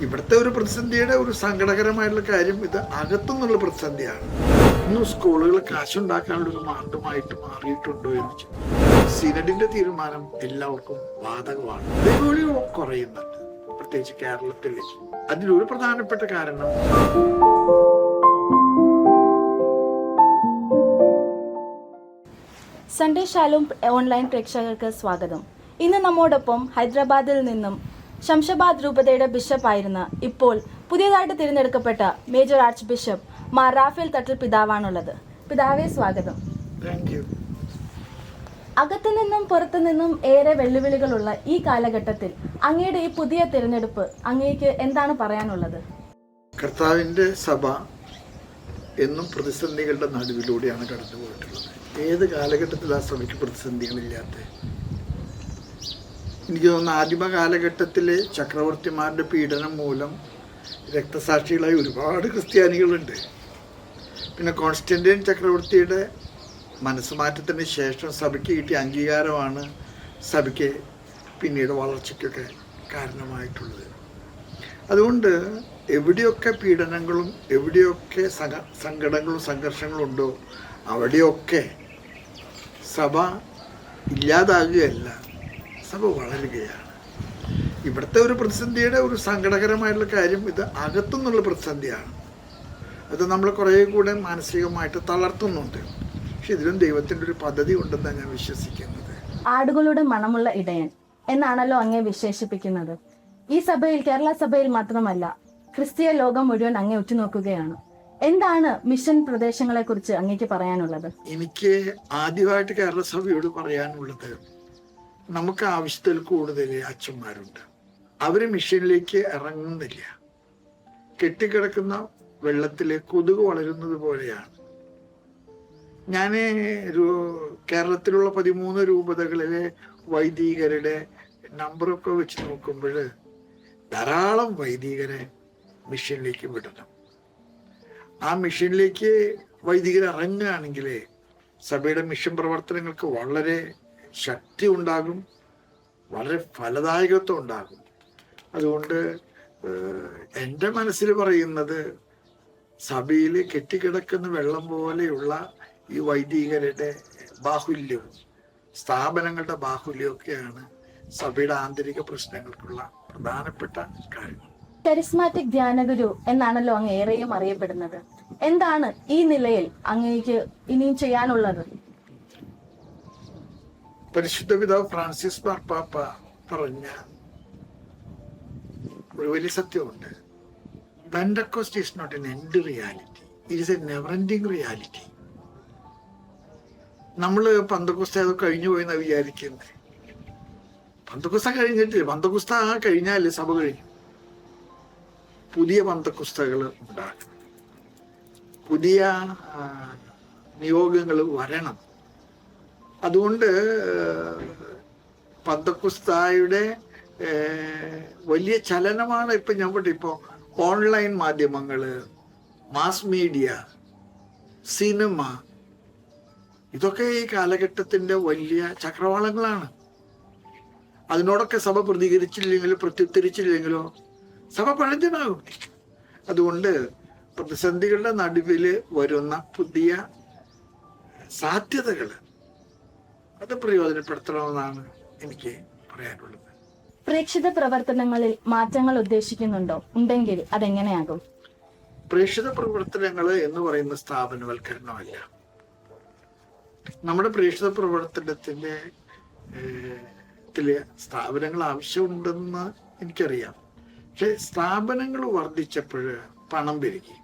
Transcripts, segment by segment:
ഇവിടുത്തെ ഒരു പ്രതിസന്ധിയുടെ ഒരു സങ്കടകരമായിട്ടുള്ള കാര്യം ഇത് അകത്തുനിന്നുള്ള പ്രതിസന്ധിയാണ്. ഇന്ന് സ്കൂളുകൾ കാശുണ്ടാക്കാനുള്ള ഒരു മാർഗമായിട്ട് മാറിയിട്ടുണ്ടോ എന്ന് ചോദിച്ചു. സിനഡിന്റെ തീരുമാനം എല്ലാവർക്കും ബാധകമാണ്. വെല്ലുവിളി കുറയുന്നുണ്ട്, പ്രത്യേകിച്ച് കേരളത്തിൽ. അതിലൊരു പ്രധാനപ്പെട്ട കാരണം സൺഡേ ഷാലോം ഓൺലൈൻ പ്രേക്ഷകർക്ക് സ്വാഗതം. ഇന്ന് നമ്മോടൊപ്പം ഹൈദരാബാദിൽ നിന്നും ശംഷാബാദ് രൂപതയുടെ ബിഷപ്പായിരുന്ന ഇപ്പോൾ പുതിയതായിട്ട് തിരഞ്ഞെടുക്കപ്പെട്ട major archbishop Mar Raphael Thattil പിതാവാണുള്ളത്. പിതാവെ സ്വാഗതം. അകത്തു നിന്നും പുറത്തു നിന്നും ഏറെ വെല്ലുവിളികളുള്ള ഈ കാലഘട്ടത്തിൽ അങ്ങയുടെ ഈ പുതിയ തിരഞ്ഞെടുപ്പ് അങ്ങേക്ക് എന്താണ് പറയാനുള്ളത്? കർത്താവിന്റെ സഭ എന്നും പ്രതിസന്ധികളുടെ നടുവിലൂടെയാണ് കടന്നു പോയിട്ടുള്ളത്. ഏത് കാലഘട്ടത്തിൽ ആ സഭയ്ക്ക് പ്രതിസന്ധികളില്ലാത്ത? എനിക്ക് തോന്നുന്നു ആദിമ കാലഘട്ടത്തിലെ ചക്രവർത്തിമാരുടെ പീഡനം മൂലം രക്തസാക്ഷികളായ ഒരുപാട് ക്രിസ്ത്യാനികളുണ്ട്. പിന്നെ കോൺസ്റ്റന്റൈൻ ചക്രവർത്തിയുടെ മനസ്സുമാറ്റത്തിന് ശേഷം സഭയ്ക്ക് കിട്ടിയ അംഗീകാരമാണ് സഭയ്ക്ക് പിന്നീട് വളർച്ചയ്ക്കൊക്കെ കാരണമായിട്ടുള്ളത്. അതുകൊണ്ട് എവിടെയൊക്കെ പീഡനങ്ങളും എവിടെയൊക്കെ സങ്കടങ്ങളും സംഘർഷങ്ങളും ഉണ്ടോ അവിടെയൊക്കെ സഭ ഇല്ലാതാകുകയല്ല, സഭ വളരുകയാണ്. ഇവിടുത്തെ ഒരു പ്രതിസന്ധിയുടെ ഒരു സങ്കടകരമായിട്ടുള്ള കാര്യം ഇത് അകത്തുനിന്നുള്ള പ്രതിസന്ധിയാണ്. അത് നമ്മൾ കുറേ കൂടെ മാനസികമായിട്ട് തളർത്തുന്നുണ്ട്. പക്ഷെ ഇതിലും ദൈവത്തിൻ്റെ ഒരു പദ്ധതി ഉണ്ടെന്നാണ് ഞാൻ വിശ്വസിക്കുന്നത്. ആടുകളുടെ മണമുള്ള ഇടയൻ എന്നാണല്ലോ അങ്ങേ വിശേഷിപ്പിക്കുന്നത്. ഈ സഭയിൽ, കേരള സഭയിൽ മാത്രമല്ല, ക്രിസ്തീയ ലോകം മുഴുവൻ അങ്ങേ ഉറ്റുനോക്കുകയാണ്. എന്താണ് മിഷൻ പ്രദേശങ്ങളെ കുറിച്ച് അങ്ങേക്ക് പറയാനുള്ളത്? എനിക്ക് ആദ്യമായിട്ട് കേരള സഭയോട് പറയാനുള്ളത്, നമുക്ക് ആവശ്യത്തിൽ കൂടുതൽ അച്ഛന്മാരുണ്ട്. അവര് മിഷനിലേക്ക് ഇറങ്ങുന്നില്ല. കെട്ടിക്കിടക്കുന്ന വെള്ളത്തിലെ കൊതുക് വളരുന്നത് പോലെയാണ്. ഞാൻ കേരളത്തിലുള്ള 13 രൂപതകളിലെ വൈദികരുടെ നമ്പറൊക്കെ വെച്ച് നോക്കുമ്പോൾ ധാരാളം വൈദികരെ മിഷനിലേക്ക് വിടണം. ആ മിഷനിലേക്ക് വൈദികർ ഇറങ്ങുകയാണെങ്കിൽ സഭയുടെ മിഷൻ പ്രവർത്തനങ്ങൾക്ക് വളരെ ശക്തി ഉണ്ടാകും, വളരെ ഫലദായകത്വം ഉണ്ടാകും. അതുകൊണ്ട് എൻ്റെ മനസ്സിൽ പറയുന്നത്, സഭയിൽ കെട്ടിക്കിടക്കുന്ന വെള്ളം പോലെയുള്ള ഈ വൈദികരുടെ ബാഹുല്യവും സ്ഥാപനങ്ങളുടെ ബാഹുല്യമൊക്കെയാണ് സഭയുടെ ആന്തരിക പ്രശ്നങ്ങൾക്കുള്ള പ്രധാനപ്പെട്ട കാര്യം. കരിസ്മാറ്റിക് ധ്യാനഗുരു എന്നാണല്ലോ അങ്ങ് ഏറെയും അറിയപ്പെടുന്നത്. എന്താണ് ഈ നിലയിൽ അങ്ങേക്ക് ഇനിയും ചെയ്യാനുള്ളത്? പരിശുദ്ധ പിതാവ് ഫ്രാൻസിസ് മാർപ്പാപ്പ പറഞ്ഞ ഒരു വലിയ സത്യമുണ്ട്. Pentecost is not an end reality, it is a never ending reality. നമ്മള് പന്തക്കുസ്ത കഴിഞ്ഞു പോയെന്നാ വിചാരിക്കുന്നത്. പന്തക്കുസ്ത കഴിഞ്ഞിട്ട്, പന്തക്കുസ്ത കഴിഞ്ഞാൽ സഭ കഴിഞ്ഞു. പുതിയ പന്തക്കുസ്തകൾ ഉണ്ടാകും, പുതിയ നിയോഗങ്ങൾ വരണം. അതുകൊണ്ട് പന്തക്കുസ്തായുടെ വലിയ ചലനമാണ് ഇപ്പൊ ഞാൻ ഇപ്പോ ഓൺലൈൻ മാധ്യമങ്ങള്, മാസ് മീഡിയ, സിനിമ, ഇതൊക്കെ ഈ കാലഘട്ടത്തിന്റെ വലിയ ചക്രവാളങ്ങളാണ്. അതിനോടൊക്കെ സഭ പ്രതികരിച്ചില്ലെങ്കിലോ പ്രത്യുത്തരിച്ചില്ലെങ്കിലോ സഭ പഴഞ്ചനാകും. അതുകൊണ്ട് പ്രതിസന്ധികളുടെ നടുവിൽ വരുന്ന പുതിയ സാധ്യതകൾ അത് പ്രയോജനപ്പെടുത്തണമെന്നാണ് എനിക്ക് പറയാനുള്ളത്. പ്രേക്ഷിത പ്രവർത്തനങ്ങളിൽ മാറ്റങ്ങൾ ഉദ്ദേശിക്കുന്നുണ്ടോ? ഉണ്ടെങ്കിൽ അതെങ്ങനെയാകും? പ്രേക്ഷിത പ്രവർത്തനങ്ങൾ എന്ന് പറയുന്ന സ്ഥാപനവൽക്കരണമല്ല. നമ്മുടെ പ്രേക്ഷിത പ്രവർത്തനത്തിന്റെ സ്ഥാപനങ്ങൾ ആവശ്യമുണ്ടെന്ന് എനിക്കറിയാം. പക്ഷെ സ്ഥാപനങ്ങൾ വർദ്ധിച്ചപ്പോൾ പണം പെരുകി.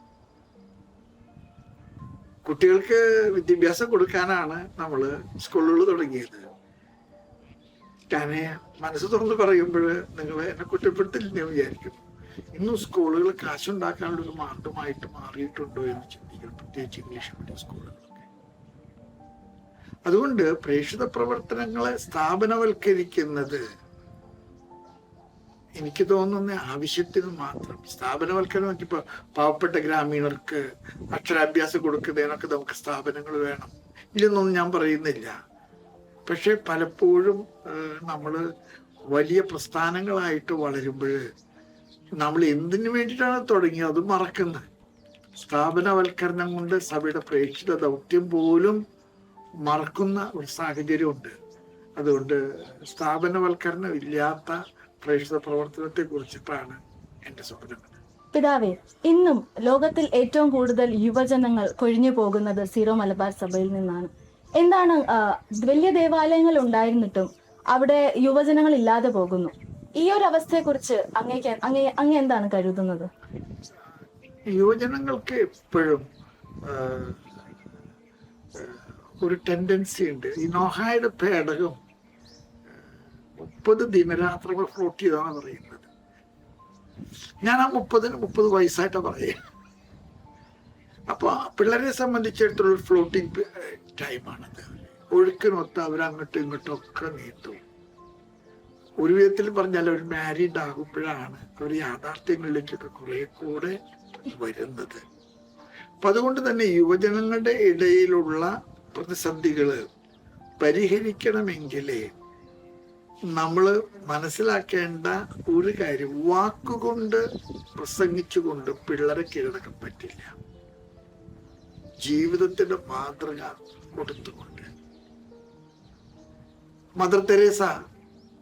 കുട്ടികൾക്ക് വിദ്യാഭ്യാസം കൊടുക്കാനാണ് നമ്മൾ സ്കൂളുകൾ തുടങ്ങിയത്. ഞാൻ മനസ്സ് തുറന്ന് പറയുമ്പോൾ നിങ്ങൾ എന്നെ കുറ്റപ്പെടുത്തില്ലെന്ന് വിചാരിക്കും. ഇന്നും സ്കൂളുകൾ കാശുണ്ടാക്കാനുള്ള ഒരു മാർഗമായിട്ട് മാറിയിട്ടുണ്ടോ എന്ന് ചിന്തിക്കും, പ്രത്യേകിച്ച് ഇംഗ്ലീഷ് മീഡിയം സ്കൂളുകളൊക്കെ. അതുകൊണ്ട് പ്രേക്ഷിത പ്രവർത്തനങ്ങളെ സ്ഥാപനവൽക്കരിക്കുന്നത് എനിക്ക് തോന്നുന്ന ആവശ്യത്തിന് മാത്രം. സ്ഥാപനവൽക്കരണം ഇപ്പൊ പാവപ്പെട്ട ഗ്രാമീണർക്ക് അക്ഷരാഭ്യാസം കൊടുക്കുന്നതിനൊക്കെ നമുക്ക് സ്ഥാപനങ്ങൾ വേണം, ഇല്ലെന്നൊന്നും ഞാൻ പറയുന്നില്ല. പക്ഷെ പലപ്പോഴും നമ്മൾ വലിയ പ്രസ്ഥാനങ്ങളായിട്ട് വളരുമ്പോൾ നമ്മൾ എന്തിനു വേണ്ടിയിട്ടാണ് തുടങ്ങിയത് അത് മറക്കുന്നത്. സ്ഥാപനവൽക്കരണം കൊണ്ട് സഭയുടെ പ്രേക്ഷിത ദൗത്യം പോലും മറക്കുന്ന ഒരു സാഹചര്യമുണ്ട്. അതുകൊണ്ട് സ്ഥാപനവൽക്കരണം ഇല്ലാത്ത പ്രേക്ഷിത പ്രവർത്തനത്തെ കുറിച്ചിട്ടാണ് എൻ്റെ സ്വപ്നം. പിതാവേ, ഇന്നും ലോകത്തിൽ ഏറ്റവും കൂടുതൽ യുവജനങ്ങൾ കൊഴിഞ്ഞു പോകുന്നത് സീറോ മലബാർ സഭയിൽ നിന്നാണ്. എന്താണ് വലിയ ദേവാലയങ്ങൾ ഉണ്ടായിരുന്നിട്ടും അവിടെ യുവജനങ്ങൾ ഇല്ലാതെ പോകുന്നു. ഈ ഒരു അവസ്ഥയെക്കുറിച്ച് അങ്ങ് എന്താണ് കരുതുന്നത്? യുവജനങ്ങൾക്ക് എപ്പോഴും ഒരു ടെൻഡൻസി ഉണ്ട്. ഈ നോഹായുടെ പേടകം 30 ദിനരാത്രങ്ങൾ ഫ്ലോട്ട് ചെയ്താണ് പറയുന്നത്. ഞാൻ ആ 30 വയസ്സായിട്ടാണ് പറയുക. അപ്പൊ പിള്ളേരെ സംബന്ധിച്ചിടത്തോളം ഫ്ലോട്ടിംഗ് ടൈമാണത്. ഒഴുക്കിനൊത്ത് അവരങ്ങോട്ടും ഇങ്ങോട്ടും ഒക്കെ നീട്ടും. ഒരു വിധത്തിൽ പറഞ്ഞാൽ അവർ മാരീഡ് ആകുമ്പോഴാണ് അവർ യാഥാർത്ഥ്യങ്ങളിലേക്കൊക്കെ കുറെ കൂടെ വരുന്നത്. അപ്പൊ അതുകൊണ്ട് തന്നെ യുവജനങ്ങളുടെ ഇടയിലുള്ള പ്രതിസന്ധികള് പരിഹരിക്കണമെങ്കിൽ നമ്മൾ മനസ്സിലാക്കേണ്ട ഒരു കാര്യം, വാക്കുകൊണ്ട് പ്രസംഗിച്ചുകൊണ്ട് പിള്ളേരെ കീഴടക്കാൻ പറ്റില്ല. ജീവിതത്തിന്റെ മാതൃക കൊടുത്തുകൊണ്ട്. മദർ തെരേസ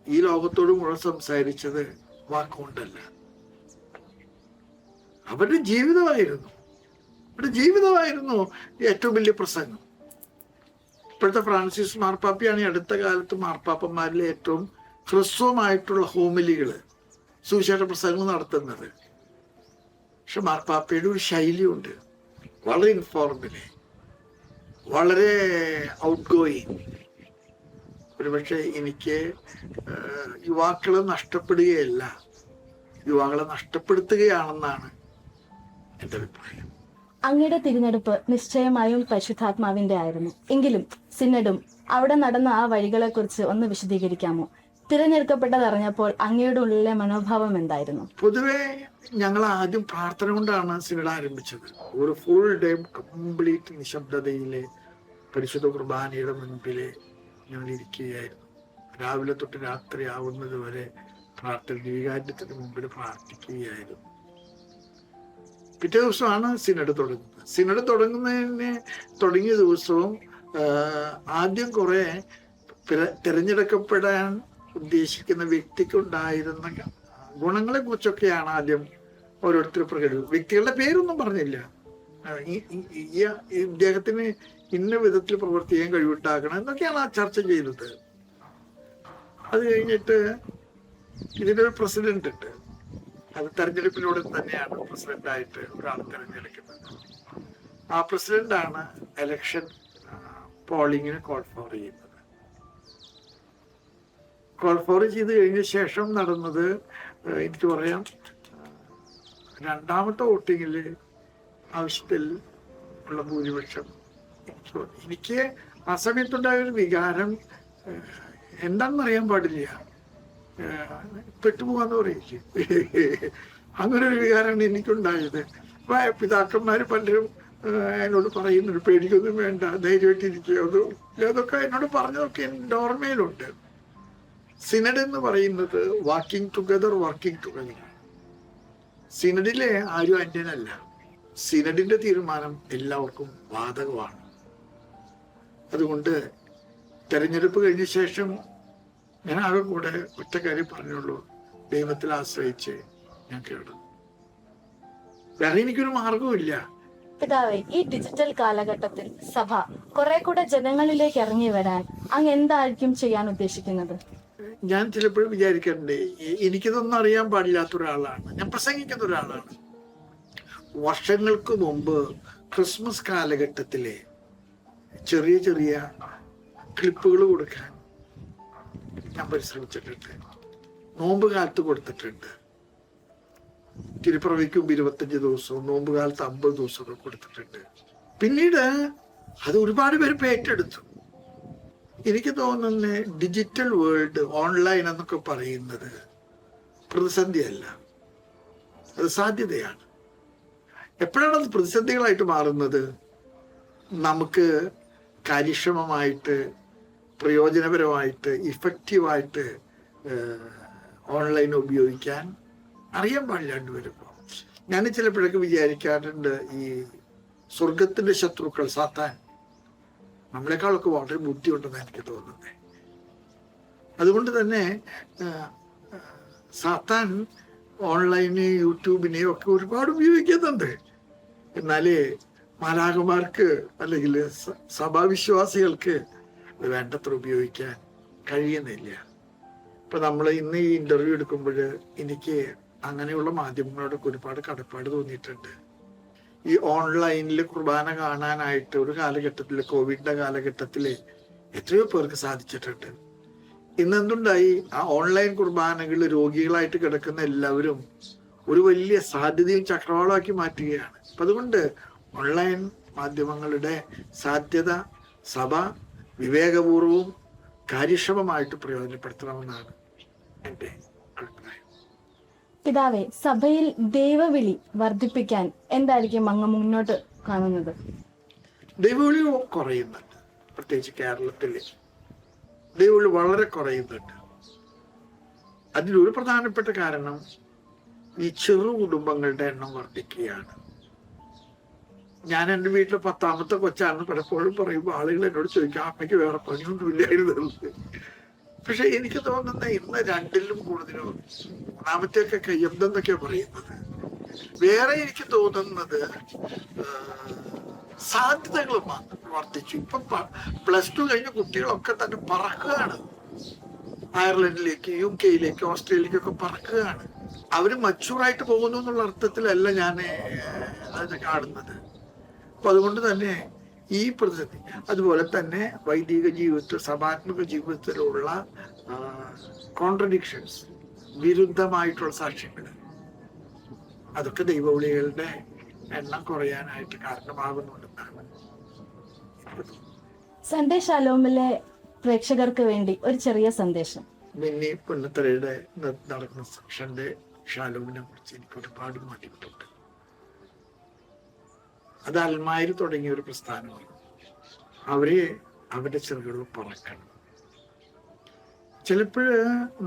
ഈ ലോകത്തോട് മുഴുവൻ സംസാരിച്ചത് വാക്കുകൊണ്ടല്ല, അവരുടെ ജീവിതമായിരുന്നു ഏറ്റവും വലിയ പ്രസംഗം. ഇപ്പോഴത്തെ ഫ്രാൻസിസ് മാർപ്പാപ്പയാണ് ഈ അടുത്ത കാലത്ത് മാർപ്പാപ്പന്മാരിലെ ഏറ്റവും ഹ്രസ്വമായിട്ടുള്ള ഹോമിലികള് സുവിശേഷ പ്രസംഗങ്ങൾ നടത്തുന്നത്. പക്ഷെ മാർപ്പാപ്പയുടെ ഒരു ശൈലിയുണ്ട്, വളരെ ഇൻഫോർമലി, വളരെ ഔട്ട് ഗോയിങ്. ഒരുപക്ഷെ എനിക്ക് യുവാക്കളെ നഷ്ടപ്പെടുകയല്ല, യുവാക്കളെ നഷ്ടപ്പെടുത്തുകയാണെന്നാണ് എൻ്റെ അഭിപ്രായം. അങ്ങയുടെ തിരഞ്ഞെടുപ്പ് നിശ്ചയമായും പരിശുദ്ധാത്മാവിന്റെ ആയിരുന്നു. എങ്കിലും സിനഡും അവിടെ നടന്ന ആ വഴികളെ കുറിച്ച് ഒന്ന് വിശദീകരിക്കാമോ? തിരഞ്ഞെടുക്കപ്പെട്ടതറിഞ്ഞപ്പോൾ അങ്ങയുടെ ഉള്ളിലെ മനോഭാവം എന്തായിരുന്നു? പൊതുവെ ഞങ്ങൾ ആദ്യം പ്രാർത്ഥന കൊണ്ടാണ് സിനഡ് ആരംഭിച്ചത്. ഒരു ഫുൾ ഡേ കംപ്ലീറ്റ് നിശബ്ദതയിലെ പരിശുദ്ധ കുർബാനയുടെ മുൻപില് ഞങ്ങൾ ഇരിക്കുകയായിരുന്നു. രാവിലെ തൊട്ട് രാത്രി ആവുന്നത് വരെ പ്രാർത്ഥന വികാരത്തിന് മുമ്പിൽ പ്രാർത്ഥിക്കുകയായിരുന്നു. പിറ്റേ ദിവസമാണ് സിനഡ് തുടങ്ങുന്നത്. സിനഡ് തുടങ്ങിയ ദിവസവും ആദ്യം കുറെ തിരഞ്ഞെടുക്കപ്പെടാൻ ഉദ്ദേശിക്കുന്ന വ്യക്തിക്കുണ്ടായിരുന്ന ഗുണങ്ങളെ കുറിച്ചൊക്കെയാണ് ആദ്യം ഓരോരുത്തർ പ്രകടിപ്പിച്ചത്. വ്യക്തികളുടെ പേരൊന്നും പറഞ്ഞില്ല. ഇദ്ദേഹത്തിന് ഇന്ന വിധത്തിൽ പ്രവർത്തിക്കാൻ കഴിവുണ്ടാക്കണം എന്നൊക്കെയാണ് ആ ചർച്ച ചെയ്തത്. അത് കഴിഞ്ഞിട്ട് ഇതിനൊരു പ്രസിഡന്റ് ഉണ്ട്. അത് തെരഞ്ഞെടുപ്പിലൂടെ തന്നെയാണ് പ്രസിഡന്റായിട്ട് ഒരാൾ തിരഞ്ഞെടുക്കുന്നത്. ആ പ്രസിഡന്റാണ് എലക്ഷൻ പോളിങ്ങിന് കോൾ ഫോർ ചെയ്യുന്നത്. കോൾ ഫോർ ചെയ്ത് കഴിഞ്ഞ ശേഷം നടന്നത് എനിക്ക് പറയാം, രണ്ടാമത്തെ വോട്ടിങ്ങിൽ ആവശ്യത്തിൽ ഉള്ള ഭൂരിപക്ഷം എനിക്ക് ആ സമയത്തുണ്ടായ ഒരു വികാരം എന്താണെന്ന് അറിയാൻ പാടില്ല, പെട്ടുപോകാന്ന് പറയില്ലേ, അങ്ങനെ ഒരു വികാരമാണ് എനിക്കുണ്ടായത്. പിതാക്കന്മാർ പലരും എന്നോട് പറയുന്നുണ്ട്, പേടിക്കൊന്നും വേണ്ട, ധൈര്യമായിട്ടിരിക്കുക, അതൊക്കെ എന്നോട് പറഞ്ഞതൊക്കെ എൻ്റെ ഓർമ്മയിലുണ്ട്. സിനഡ് എന്ന് പറയുന്നത് വർക്കിംഗ് ടുഗദർ. സിനഡിലെ ആരും അന്യനല്ല. സിനഡിന്റെ തീരുമാനം എല്ലാവർക്കും ബാധകമാണ്. അതുകൊണ്ട് തെരഞ്ഞെടുപ്പ് കഴിഞ്ഞ ശേഷം ഞാൻ ആകെ കൂടെ ഒറ്റ കാര്യം പറഞ്ഞുള്ളൂ, ദൈവത്തിൽ ആശ്രയിച്ച് ഞാൻ കേടുന്നു. വേറെ എനിക്കൊരു മാർഗവുമില്ല. പിതാവേ, ഈ ഡിജിറ്റൽ കാലഘട്ടത്തിൽ സഭ കുറെ കൂടെ ജനങ്ങളിലേക്ക് ഇറങ്ങി വരാൻ അങ്ങ് എന്തായിരിക്കും ചെയ്യാൻ ഉദ്ദേശിക്കുന്നത്? ഞാൻ ചിലപ്പോഴും വിചാരിക്കാറുണ്ട്, എനിക്കിതൊന്നും അറിയാൻ പാടില്ലാത്ത ഒരാളാണ്, ഞാൻ പ്രസംഗിക്കുന്ന ഒരാളാണ്. വർഷങ്ങൾക്ക് മുമ്പ് ക്രിസ്മസ് കാലഘട്ടത്തിലെ ചെറിയ ചെറിയ ക്ലിപ്പുകൾ കൊടുക്കാൻ ഞാൻ പരിശ്രമിച്ചിട്ടുണ്ട്. നോമ്പ് കാലത്ത് കൊടുത്തിട്ടുണ്ട്. തിരുപ്പിറവിക്കും 25 ദിവസവും, നോമ്പ് കാലത്ത് 50 ദിവസവും കൊടുത്തിട്ടുണ്ട്. പിന്നീട് അത് ഒരുപാട് പേര് ഏറ്റെടുത്തു. എനിക്ക് തോന്നുന്ന ഡിജിറ്റൽ വേൾഡ്, ഓൺലൈൻ എന്നൊക്കെ പറയുന്നത് പ്രതിസന്ധിയല്ല, അത് സാധ്യതയാണ്. എപ്പോഴാണ് അത് പ്രതിസന്ധികളായിട്ട് മാറുന്നത്? നമുക്ക് കാര്യക്ഷമമായിട്ട്, പ്രയോജനപരമായിട്ട്, ഇഫക്റ്റീവായിട്ട് ഓൺലൈൻ ഉപയോഗിക്കാൻ അറിയാൻ പാടില്ലാണ്ട് വരുമ്പോൾ ഞാൻ ചിലപ്പോഴൊക്കെ വിചാരിക്കാറുണ്ട്, ഈ സ്വർഗത്തിന്റെ ശത്രുക്കൾ സാത്താൻ നമ്മളെക്കാളൊക്കെ വളരെ ബുദ്ധിയുണ്ടെന്ന് എനിക്ക് തോന്നുന്നത്. അതുകൊണ്ട് തന്നെ സാത്താൻ ഓൺലൈന് യൂട്യൂബിനെയും ഒക്കെ ഒരുപാട് ഉപയോഗിക്കുന്നുണ്ട്. എന്നാല് മാലാഖമാർക്ക് അല്ലെങ്കിൽ സഭാവിശ്വാസികൾക്ക് അത് വേണ്ടത്ര ഉപയോഗിക്കാൻ കഴിയുന്നില്ല. ഇപ്പൊ നമ്മൾ ഇന്ന് ഈ ഇന്റർവ്യൂ എടുക്കുമ്പോൾ എനിക്ക് അങ്ങനെയുള്ള മാധ്യമങ്ങളോടൊക്കെ ഒരുപാട് കടപ്പാട് തോന്നിയിട്ടുണ്ട്. ഈ ഓൺലൈനിൽ കുർബാന കാണാനായിട്ട് ഒരു കാലഘട്ടത്തിൽ, കോവിഡിന്റെ കാലഘട്ടത്തിൽ എത്രയോ പേർക്ക് സാധിച്ചിട്ടുണ്ട്. ഇന്നെന്തുണ്ടായി, ആ ഓൺലൈൻ കുർബാനകൾ രോഗികളായിട്ട് കിടക്കുന്ന എല്ലാവരും ഒരു വലിയ സാധ്യതയും ചക്രവാളമാക്കി മാറ്റുകയാണ്. അപ്പൊ അതുകൊണ്ട് ഓൺലൈൻ മാധ്യമങ്ങളുടെ സാധ്യത സഭ വിവേകപൂർവവും കാര്യക്ഷമമായിട്ട് പ്രയോജനപ്പെടുത്തണമെന്നാണ് എൻ്റെ അഭിപ്രായം. പിതാവേ, സഭയിൽ ദൈവവിളി വർദ്ധിപ്പിക്കാൻ എന്തായിരിക്കും അങ്ങ് മുന്നോട്ട് കാണുന്നത്? ദൈവവിളി കുറയുന്നുണ്ട്, പ്രത്യേകിച്ച് കേരളത്തില് ദൈവവിളി വളരെ കുറയുന്നുണ്ട്. അതിലൊരു പ്രധാനപ്പെട്ട കാരണം ഈ ചെറു കുടുംബങ്ങളുടെ എണ്ണം വർദ്ധിക്കുകയാണ്. ഞാൻ എൻ്റെ വീട്ടിലെ 10ാമത്തെ കൊച്ചാണെന്ന് പലപ്പോഴും പറയുമ്പോൾ ആളുകൾ എന്നോട് ചോദിക്കും, അമ്മയ്ക്ക് വേറെ പണിയൊന്നുമില്ലായിരുന്നു. പക്ഷെ എനിക്ക് തോന്നുന്ന ഇന്ന് 2ലും കൂടുതലും 3ാമത്തെയൊക്കെ കയ്യബ്ദെന്നൊക്കെയാ പറയുന്നത്. വേറെ എനിക്ക് തോന്നുന്നത് സാധ്യതകൾ വർദ്ധിച്ചു. ഇപ്പൊ +2 കഴിഞ്ഞ കുട്ടികളൊക്കെ തന്നെ പറക്കുകയാണ്. അയർലൻഡിലേക്ക്, UK-യിലേക്ക്, ഓസ്ട്രേലിയയിലേക്കൊക്കെ പറക്കുകയാണ്. അവര് മച്ചൂറായിട്ട് പോകുന്നു എന്നുള്ള അർത്ഥത്തിലല്ല ഞാൻ അതിനെ കാണുന്നത്. അപ്പൊ അതുകൊണ്ട് തന്നെ ഈ പ്രതിസന്ധി, അതുപോലെ തന്നെ വൈദിക ജീവിതത്തിൽ, സഭാത്മക ജീവിതത്തിലുള്ള കോൺട്രഡിക്ഷൻസ്, വിരുദ്ധമായിട്ടുള്ള സാക്ഷ്യങ്ങൾ, അതൊക്കെ ദൈവവിളികളുടെ എണ്ണം കുറയാനായിട്ട് കാരണമാകുന്നുണ്ടെന്നാണ്. സൺഡേ ഷാലോമിലെ പ്രേക്ഷകർക്ക് വേണ്ടി ഒരു ചെറിയ സന്ദേശം. മിന്നി പുന്നത്തറയുടെ നടക്കുന്ന സൺഡേ ഷാലോമിനെ കുറിച്ച് എനിക്ക് ഒരുപാട് മാറ്റിയിട്ടുണ്ട്. അത് അൽമാരി തുടങ്ങിയ ഒരു പ്രസ്ഥാനമാണ്. അവരുടെ ചെറുകൾ പറക്കണം. ചിലപ്പോഴ്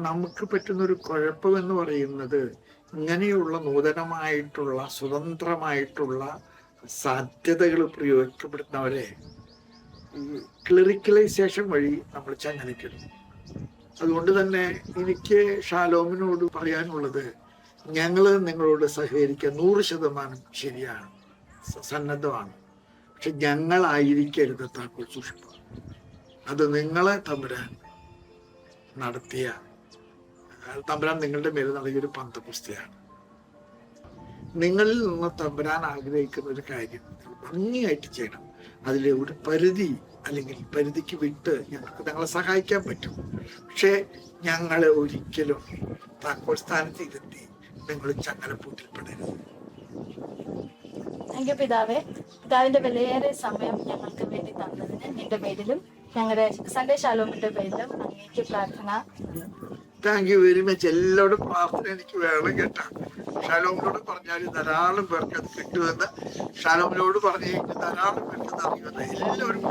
നമുക്ക് പറ്റുന്നൊരു കുഴപ്പം എന്ന് പറയുന്നത്, ഇങ്ങനെയുള്ള നൂതനമായിട്ടുള്ള സ്വതന്ത്രമായിട്ടുള്ള സാധ്യതകൾ പ്രയോഗിക്കപ്പെടുന്നവരെ ക്ലറിക്കലൈസേഷൻ വഴി നമ്മൾ ചങ്ങലയ്ക്കുന്നു. അതുകൊണ്ട് തന്നെ എനിക്ക് ഷാലോമിനോട് പറയാനുള്ളത്, ഞങ്ങൾ നിങ്ങളോട് സഹകരിക്കാൻ 100% ശരിയാണ്, സന്നദ്ധമാണ്. പക്ഷെ ഞങ്ങളായിരിക്കരുത് താക്കോൽ സൂക്ഷിപ്പ്. അത് നിങ്ങളെ തമ്പുരാൻ നിങ്ങളുടെ മേൽ നൽകിയൊരു പന്തപുസ്തകമാണ്. നിങ്ങളിൽ നിന്ന് തമ്പുരാൻ ആഗ്രഹിക്കുന്ന ഒരു കാര്യം ഭംഗിയായിട്ട് ചെയ്യണം. അതിലെ ഒരു പരിധി അല്ലെങ്കിൽ പരിധിക്ക് വിട്ട് ഞങ്ങളെ സഹായിക്കാൻ പറ്റും. പക്ഷെ ഞങ്ങളെ ഒരിക്കലും താക്കോൽ സ്ഥാനത്ത് ഇരുത്തി നിങ്ങൾ ചങ്ങലപ്പൂട്ടിൽപ്പെടരുത്. താങ്ക് യു പിതാവേ. പിതാവിന്റെ വിലയേറിയ സമയം ഞങ്ങൾക്ക് വേണ്ടി തന്നതിന് എന്റെ പേരിലും ഞങ്ങളുടെ സൺഡേ ഷാലോമിന്റെ പേരിലും അങ്ങേക്ക് പ്രാർത്ഥന. Thank you very much. എല്ലാവരും പ്രാർത്ഥന എനിക്ക് വേണം കേട്ടാ. ഷാലോമിനോട് പറഞ്ഞാൽ ധാരാളം പേർക്ക് അത് കിട്ടുമെന്ന്, ഷാലോമിനോട് പറഞ്ഞു കഴിഞ്ഞാൽ ധാരാളം പേർക്ക് അത് അറിയുമെന്ന് എല്ലാവരും